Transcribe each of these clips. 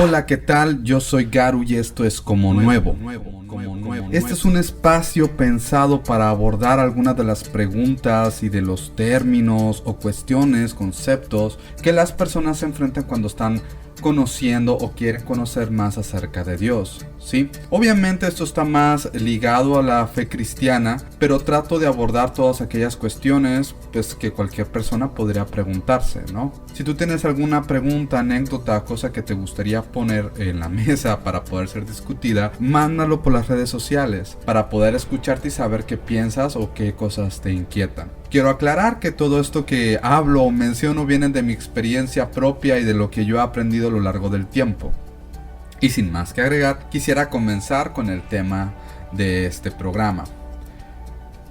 Hola, ¿qué tal? Yo soy Garu y esto es Como Nuevo. Este es un espacio pensado para abordar algunas de las preguntas y de los términos o cuestiones, conceptos que las personas se enfrentan cuando están conociendo o quieren conocer más acerca de Dios, ¿sí? Obviamente esto está más ligado a la fe cristiana, pero trato de abordar todas aquellas cuestiones pues, que cualquier persona podría preguntarse, ¿no? Si tú tienes alguna pregunta, anécdota, cosa que te gustaría poner en la mesa para poder ser discutida, mándalo por las redes sociales para poder escucharte y saber qué piensas o qué cosas te inquietan. Quiero aclarar que todo esto que hablo o menciono viene de mi experiencia propia y de lo que yo he aprendido a lo largo del tiempo. Y sin más que agregar, quisiera comenzar con el tema de este programa.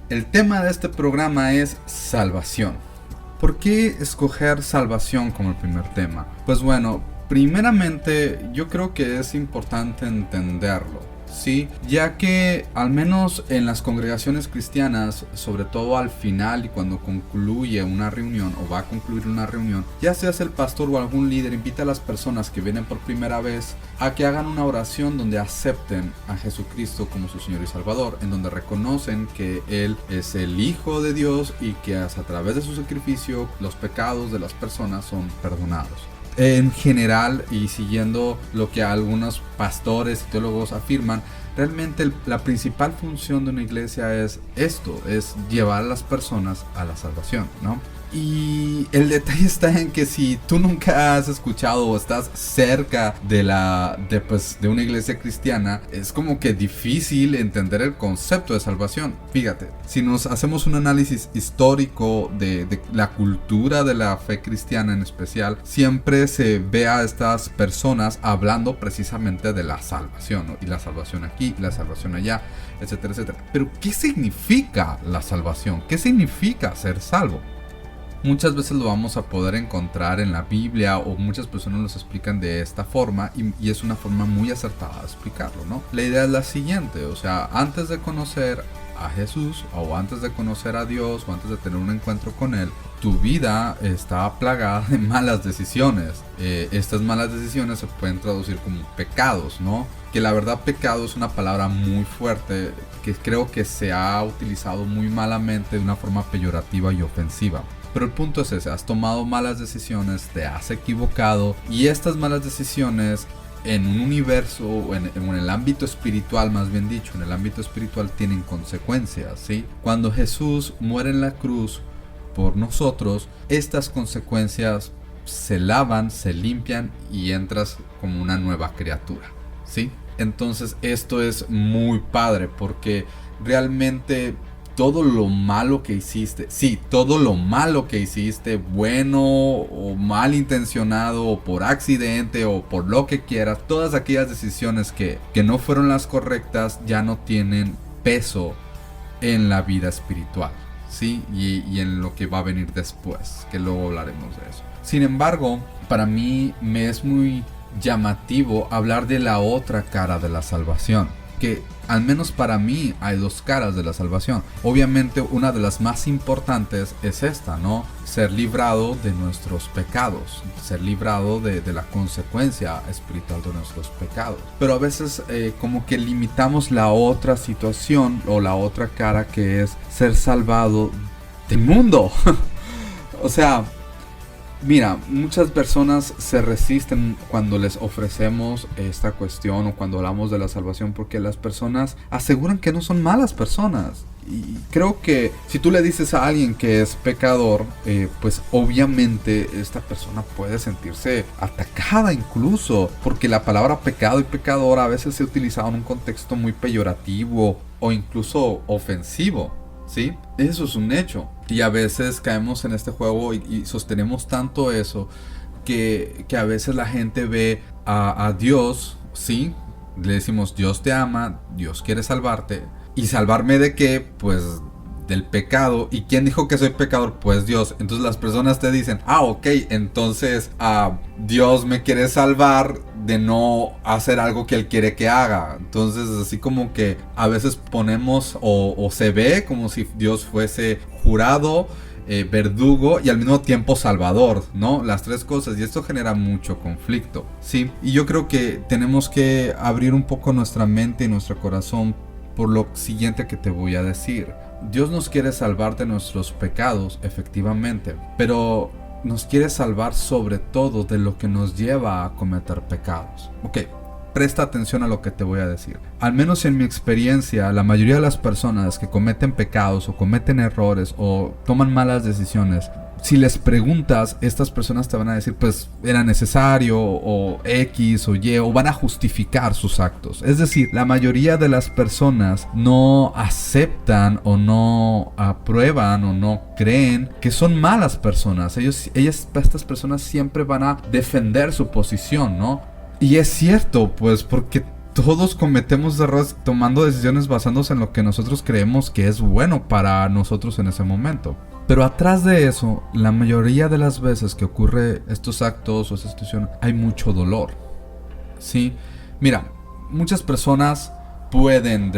El tema de este programa es salvación. ¿Por qué escoger salvación como el primer tema? Pues bueno, primeramente yo creo que es importante entenderlo. Sí, ya que al menos en las congregaciones cristianas, sobre todo al final y cuando concluye una reunión o va a concluir una reunión, ya sea el pastor o algún líder invita a las personas que vienen por primera vez a que hagan una oración donde acepten a Jesucristo como su Señor y Salvador, en donde reconocen que Él es el Hijo de Dios y que a través de su sacrificio los pecados de las personas son perdonados. En general, y siguiendo lo que algunos pastores y teólogos afirman, realmente la principal función de una iglesia es esto, es llevar a las personas a la salvación, ¿no? Y el detalle está en que si tú nunca has escuchado o estás cerca de una iglesia cristiana, es como que difícil entender el concepto de salvación. Fíjate, si nos hacemos un análisis histórico de la cultura de la fe cristiana en especial, siempre se ve a estas personas hablando precisamente de la salvación, ¿no? Y la salvación aquí, la salvación allá, etcétera, etcétera. Pero ¿qué significa la salvación? ¿Qué significa ser salvo? Muchas veces lo vamos a poder encontrar en la Biblia o muchas personas los explican de esta forma y es una forma muy acertada de explicarlo, ¿no? La idea es la siguiente, o sea, antes de conocer a Jesús o antes de conocer a Dios o antes de tener un encuentro con Él, tu vida está plagada de malas decisiones. Estas malas decisiones se pueden traducir como pecados, ¿no? Que la verdad pecado es una palabra muy fuerte que creo que se ha utilizado muy malamente de una forma peyorativa y ofensiva. Pero el punto es ese, has tomado malas decisiones, te has equivocado y estas malas decisiones en un universo o en el ámbito espiritual, más bien dicho, en el ámbito espiritual tienen consecuencias, ¿sí? Cuando Jesús muere en la cruz por nosotros, estas consecuencias se lavan, se limpian y entras como una nueva criatura, ¿sí? Entonces esto es muy padre porque realmente todo lo malo que hiciste, sí, todo lo malo que hiciste, bueno o malintencionado o por accidente o por lo que quieras, todas aquellas decisiones que no fueron las correctas ya no tienen peso en la vida espiritual, ¿sí? Y en lo que va a venir después, que luego hablaremos de eso. Sin embargo, para mí me es muy llamativo hablar de la otra cara de la salvación, que al menos para mí hay dos caras de la salvación. Obviamente una de las más importantes es esta, ¿no? Ser librado de nuestros pecados, ser librado de la consecuencia espiritual de nuestros pecados. Pero a veces como que limitamos la otra situación o la otra cara, que es ser salvado del mundo. O sea, mira, muchas personas se resisten cuando les ofrecemos esta cuestión o cuando hablamos de la salvación porque las personas aseguran que no son malas personas. Y creo que si tú le dices a alguien que es pecador, pues obviamente esta persona puede sentirse atacada incluso, porque la palabra pecado y pecador a veces se ha utilizado en un contexto muy peyorativo o incluso ofensivo. ¿Sí? Eso es un hecho. Y a veces caemos en este juego y sostenemos tanto eso que a veces la gente ve a Dios, ¿sí? Le decimos Dios te ama, Dios quiere salvarte. ¿Y salvarme de qué? Pues del pecado. ¿Y quién dijo que soy pecador? Pues Dios. Entonces las personas te dicen, ok, entonces Dios me quiere salvar de no hacer algo que Él quiere que haga. Entonces así como que a veces ponemos o se ve como si Dios fuese jurado verdugo y al mismo tiempo salvador, ¿no? Las tres cosas, y esto genera mucho conflicto, ¿sí? Y yo creo que tenemos que abrir un poco nuestra mente y nuestro corazón por lo siguiente que te voy a decir. Dios nos quiere salvar de nuestros pecados, efectivamente, pero nos quiere salvar sobre todo de lo que nos lleva a cometer pecados. Ok, presta atención a lo que te voy a decir. Al menos en mi experiencia, la mayoría de las personas que cometen pecados o cometen errores o toman malas decisiones, si les preguntas, estas personas te van a decir, pues era necesario, o X o Y, o van a justificar sus actos. Es decir, la mayoría de las personas no aceptan o no aprueban o no creen que son malas personas. Estas personas siempre van a defender su posición, ¿no? Y es cierto, pues, porque todos cometemos errores tomando decisiones basándose en lo que nosotros creemos que es bueno para nosotros en ese momento. Pero atrás de eso, la mayoría de las veces que ocurre estos actos o esta situación, hay mucho dolor, ¿sí? Mira, muchas personas pueden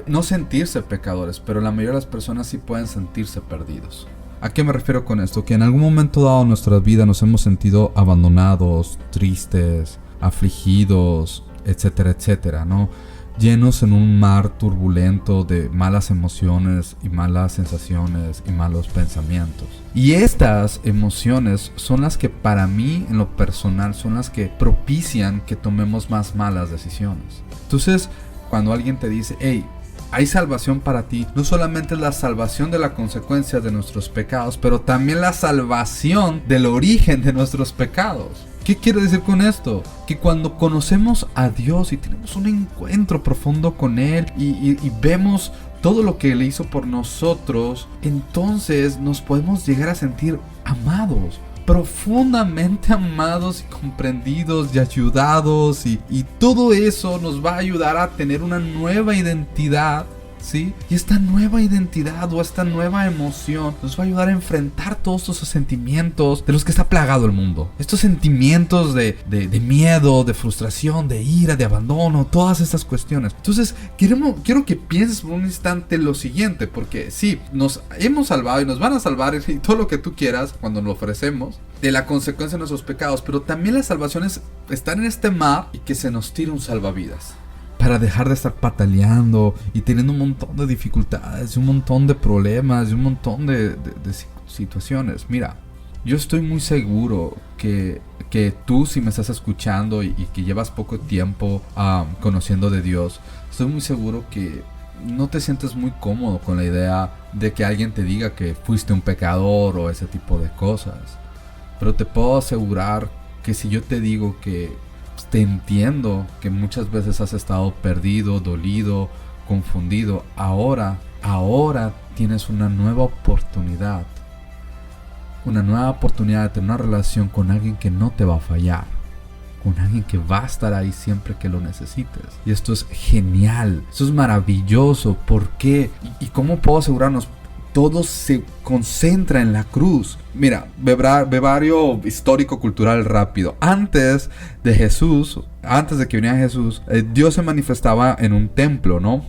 no sentirse pecadores, pero la mayoría de las personas sí pueden sentirse perdidos. ¿A qué me refiero con esto? Que en algún momento dado de nuestra vida nos hemos sentido abandonados, tristes, afligidos, etcétera, etcétera, ¿no? Llenos en un mar turbulento de malas emociones y malas sensaciones y malos pensamientos. Y estas emociones son las que para mí, en lo personal, son las que propician que tomemos más malas decisiones. Entonces, cuando alguien te dice, hey, hay salvación para ti, no solamente es la salvación de la consecuencia de nuestros pecados, pero también la salvación del origen de nuestros pecados. ¿Qué quiere decir con esto? Que cuando conocemos a Dios y tenemos un encuentro profundo con Él y vemos todo lo que Él hizo por nosotros, entonces nos podemos llegar a sentir amados, profundamente amados y comprendidos y ayudados, y todo eso nos va a ayudar a tener una nueva identidad, ¿sí? Y esta nueva identidad o esta nueva emoción nos va a ayudar a enfrentar todos esos sentimientos de los que está plagado el mundo. Estos sentimientos de miedo, de frustración, de ira, de abandono, todas estas cuestiones. Entonces, quiero que pienses por un instante lo siguiente, porque sí, nos hemos salvado y nos van a salvar y todo lo que tú quieras cuando lo ofrecemos de la consecuencia de nuestros pecados, pero también la salvación es estar en este mar y que se nos tire un salvavidas, para dejar de estar pataleando y teniendo un montón de dificultades, un montón de problemas y un montón de situaciones. Mira, yo estoy muy seguro que tú, si me estás escuchando y que llevas poco tiempo conociendo de Dios, estoy muy seguro que no te sientes muy cómodo con la idea de que alguien te diga que fuiste un pecador o ese tipo de cosas. Pero te puedo asegurar que si yo te digo que te entiendo que muchas veces has estado perdido, dolido, confundido, ahora tienes una nueva oportunidad de tener una relación con alguien que no te va a fallar, con alguien que va a estar ahí siempre que lo necesites. Y esto es genial, esto es maravilloso. ¿Por qué? ¿Y cómo puedo asegurarnos? Todo se concentra en la cruz. Mira, brevario histórico-cultural rápido. Antes de que viniera Jesús, Dios se manifestaba en un templo, ¿no?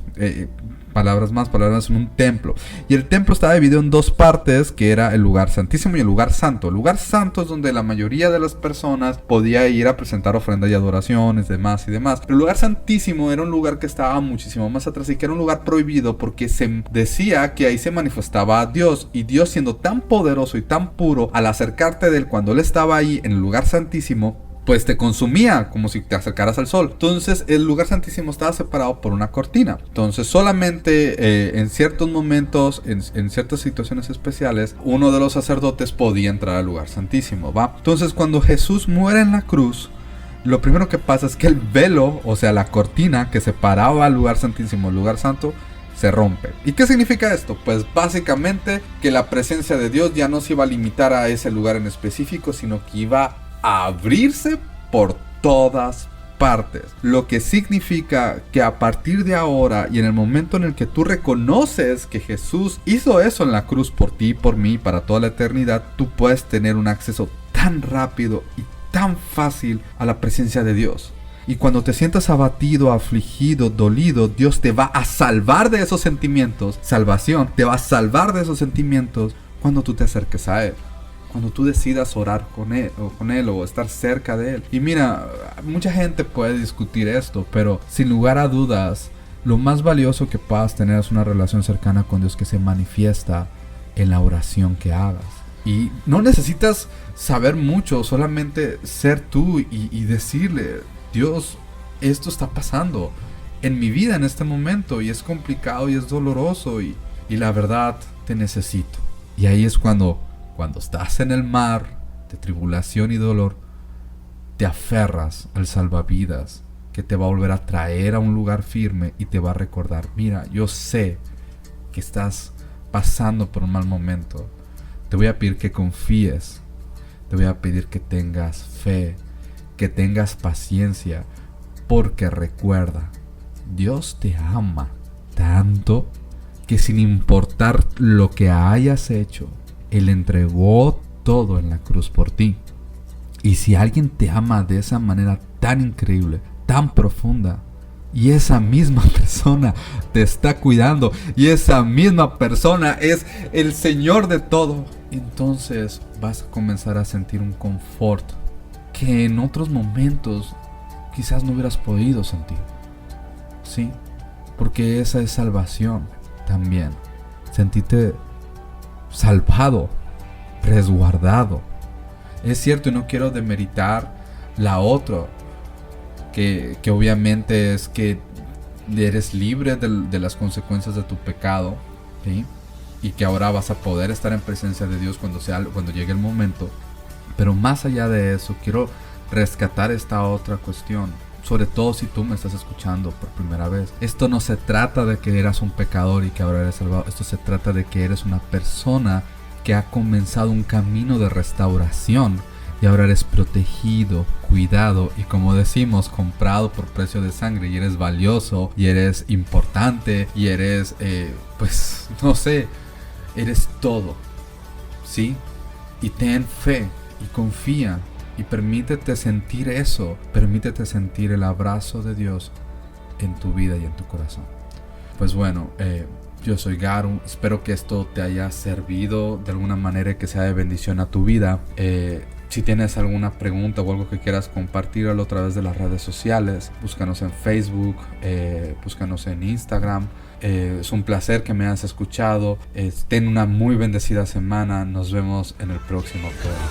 Palabras más, palabras en un templo. Y el templo estaba dividido en dos partes, que era el lugar santísimo y el lugar santo. El lugar santo es donde la mayoría de las personas podía ir a presentar ofrendas y adoraciones, demás y demás. Pero el lugar santísimo era un lugar que estaba muchísimo más atrás y que era un lugar prohibido porque se decía que ahí se manifestaba a Dios. Y Dios, siendo tan poderoso y tan puro, al acercarte de Él cuando Él estaba ahí en el lugar santísimo, pues te consumía como si te acercaras al sol. Entonces el lugar santísimo estaba separado por una cortina. Entonces solamente en ciertos momentos, en ciertas situaciones especiales, uno de los sacerdotes podía entrar al lugar santísimo, ¿va? Entonces cuando Jesús muere en la cruz, lo primero que pasa es que el velo, o sea la cortina que separaba al lugar santísimo, el lugar santo, se rompe. ¿Y qué significa esto? Pues básicamente que la presencia de Dios ya no se iba a limitar a ese lugar en específico, sino que iba a abrirse por todas partes. Lo que significa que a partir de ahora y en el momento en el que tú reconoces que Jesús hizo eso en la cruz por ti y por mí para toda la eternidad, tú puedes tener un acceso tan rápido y tan fácil a la presencia de Dios. Y cuando te sientas abatido, afligido, dolido, Dios te va a salvar de esos sentimientos. Salvación te va a salvar de esos sentimientos, cuando tú te acerques a Él, cuando tú decidas orar con Él o estar cerca de Él. Y mira, mucha gente puede discutir esto, pero sin lugar a dudas, lo más valioso que puedas tener es una relación cercana con Dios que se manifiesta en la oración que hagas. Y no necesitas saber mucho, solamente ser tú y decirle: Dios, esto está pasando en mi vida en este momento y es complicado y es doloroso y la verdad te necesito. Y ahí es cuando estás en el mar de tribulación y dolor, te aferras al salvavidas que te va a volver a traer a un lugar firme y te va a recordar: mira, yo sé que estás pasando por un mal momento. Te voy a pedir que confíes. Te voy a pedir que tengas fe, que tengas paciencia, porque recuerda, Dios te ama tanto que sin importar lo que hayas hecho, Él entregó todo en la cruz por ti. Y si alguien te ama de esa manera tan increíble, tan profunda, y esa misma persona te está cuidando, y esa misma persona es el Señor de todo, entonces vas a comenzar a sentir un confort que en otros momentos quizás no hubieras podido sentir. Sí, porque esa es salvación también. Sentirte salvado, resguardado. Es cierto, y no quiero demeritar la otra, que obviamente es que eres libre de las consecuencias de tu pecado, ¿sí? Y que ahora vas a poder estar en presencia de Dios cuando llegue el momento. Pero más allá de eso, quiero rescatar esta otra cuestión, sobre todo si tú me estás escuchando por primera vez. Esto no se trata de que eras un pecador y que ahora eres salvado. Esto se trata de que eres una persona que ha comenzado un camino de restauración y ahora eres protegido, cuidado y, como decimos, comprado por precio de sangre, y eres valioso y eres importante y eres, pues no sé, eres todo, ¿sí? Y ten fe y confía y permítete sentir eso, permítete sentir el abrazo de Dios en tu vida y en tu corazón. Pues bueno, yo soy Garu, espero que esto te haya servido de alguna manera y que sea de bendición a tu vida. Si tienes alguna pregunta o algo que quieras compartirlo a través de las redes sociales, búscanos en Facebook, búscanos en Instagram. Es un placer que me hayas escuchado. Ten una muy bendecida semana. Nos vemos en el próximo programa.